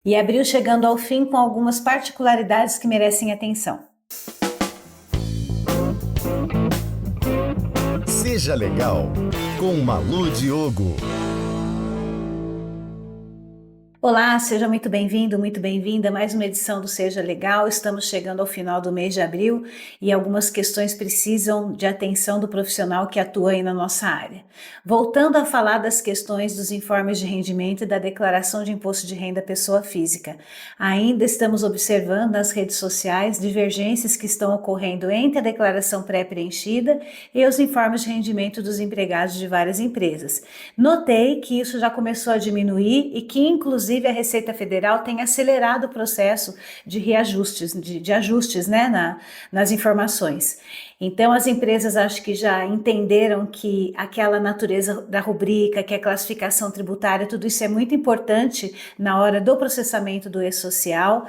E abril chegando ao fim com algumas particularidades que merecem atenção. Seja Legal, com Malu Diogo. Olá, seja muito bem-vindo, muito bem-vinda a mais uma edição do Seja Legal. Estamos chegando ao final do mês de abril e algumas questões precisam de atenção do profissional que atua aí na nossa área. Voltando a falar das questões dos informes de rendimento e da declaração de imposto de renda pessoa física. Ainda estamos observando nas redes sociais divergências que estão ocorrendo entre a declaração pré-preenchida e os informes de rendimento dos empregados de várias empresas. Notei que isso já começou a diminuir e que, inclusive, a Receita Federal tem acelerado o processo de reajustes, de ajustes, né, nas informações. Então, as empresas acho que já entenderam que aquela natureza da rubrica, que é a classificação tributária, tudo isso é muito importante na hora do processamento do e-social.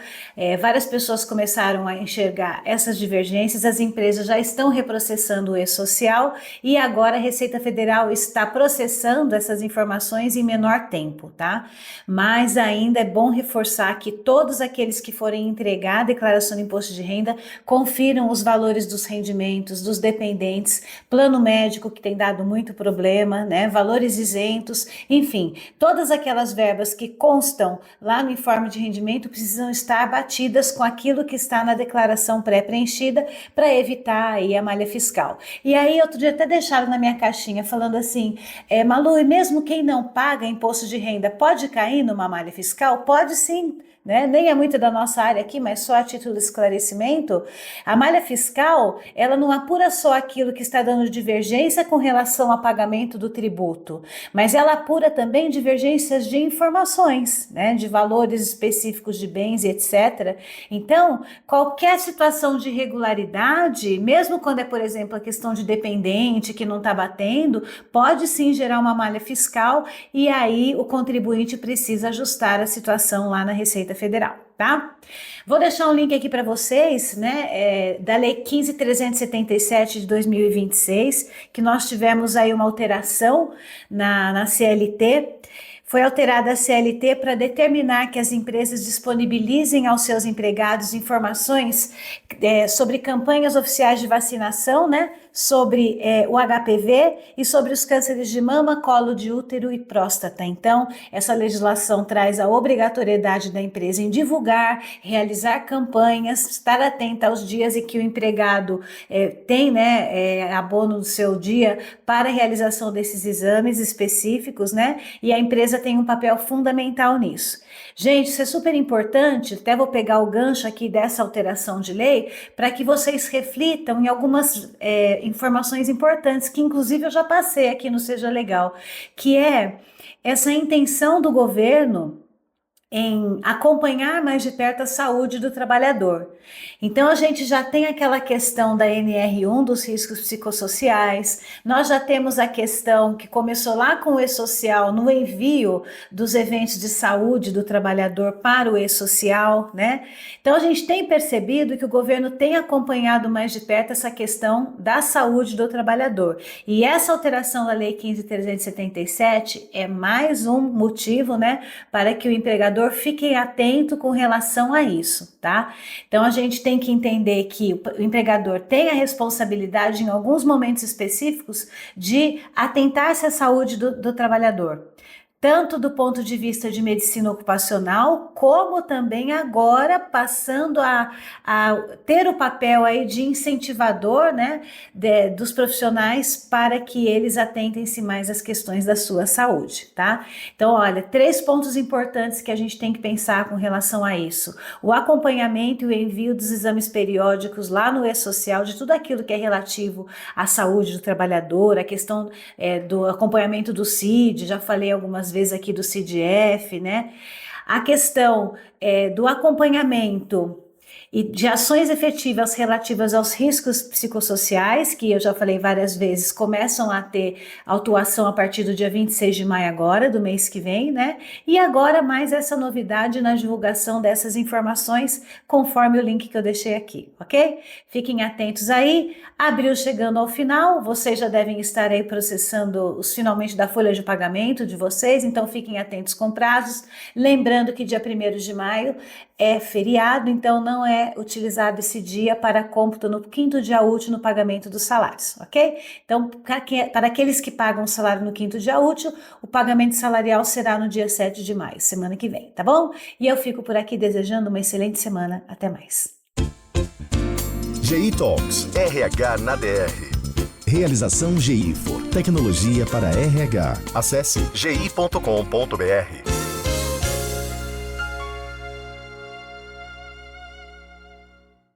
Várias pessoas começaram a enxergar essas divergências, as empresas já estão reprocessando o e-social e agora a Receita Federal está processando essas informações em menor tempo, tá? Mas ainda é bom reforçar que todos aqueles que forem entregar a declaração de imposto de renda confiram os valores dos rendimentos, dos dependentes, plano médico que tem dado muito problema, né? Valores isentos, enfim, todas aquelas verbas que constam lá no informe de rendimento precisam estar batidas com aquilo que está na declaração pré-preenchida para evitar aí a malha fiscal. E aí outro dia até deixaram na minha caixinha falando assim, Malu, e mesmo quem não paga imposto de renda pode cair numa malha fiscal? Pode sim. Né? Nem é muito da nossa área aqui, mas só a título de esclarecimento, a malha fiscal, ela não apura só aquilo que está dando divergência com relação ao pagamento do tributo, mas ela apura também divergências de informações, né? De valores específicos de bens e etc. Então, qualquer situação de irregularidade, mesmo quando é, por exemplo, a questão de dependente que não está batendo, pode sim gerar uma malha fiscal e aí o contribuinte precisa ajustar a situação lá na Receita Federal, tá? Vou deixar um link aqui para vocês, né, da Lei 15.377 de 2026, que nós tivemos aí uma alteração na CLT. Foi alterada a CLT para determinar que as empresas disponibilizem aos seus empregados informações sobre campanhas oficiais de vacinação, né? Sobre o HPV e sobre os cânceres de mama, colo de útero e próstata. Então, essa legislação traz a obrigatoriedade da empresa em divulgar, realizar campanhas, estar atenta aos dias em que o empregado tem, né, abono do seu dia para a realização desses exames específicos, né? E a empresa tem um papel fundamental nisso. Gente, isso é super importante, até vou pegar o gancho aqui dessa alteração de lei, para que vocês reflitam em algumas informações importantes, que inclusive eu já passei aqui no Seja Legal, que é essa intenção do governo em acompanhar mais de perto a saúde do trabalhador. Então a gente já tem aquela questão da NR1 dos riscos psicossociais, nós já temos a questão que começou lá com o e-social no envio dos eventos de saúde do trabalhador para o e-social, né? Então a gente tem percebido que o governo tem acompanhado mais de perto essa questão da saúde do trabalhador. E essa alteração da Lei 15.377 é mais um motivo, né, para que o empregador fique atento com relação a isso, tá? Então a gente tem que entender que o empregador tem a responsabilidade em alguns momentos específicos de atentar-se à saúde do trabalhador, tanto do ponto de vista de medicina ocupacional, como também agora passando a ter o papel aí de incentivador, né, dos profissionais para que eles atentem-se mais às questões da sua saúde, tá? Então, olha, 3 pontos importantes que a gente tem que pensar com relação a isso: o acompanhamento e o envio dos exames periódicos lá no e-social, de tudo aquilo que é relativo à saúde do trabalhador, a questão do acompanhamento do CID, já falei algumas vezes aqui do CIDF, né? A questão do acompanhamento E de ações efetivas relativas aos riscos psicossociais, que eu já falei várias vezes, começam a ter autuação a partir do dia 26 de maio agora, do mês que vem, né? E agora mais essa novidade na divulgação dessas informações, conforme o link que eu deixei aqui, ok? Fiquem atentos aí. Abril chegando ao final, vocês já devem estar aí processando os finalmente da folha de pagamento de vocês, então fiquem atentos com prazos. Lembrando que dia 1º de maio é feriado, então não é utilizado esse dia para cômputo no 5º dia útil no pagamento dos salários, ok? Então, para aqueles que pagam o salário no 5º dia útil, o pagamento salarial será no dia 7 de maio, semana que vem, tá bom? E eu fico por aqui desejando uma excelente semana. Até mais. GI Talks, RH na DR. Realização GI for Tecnologia para RH. Acesse gi.com.br.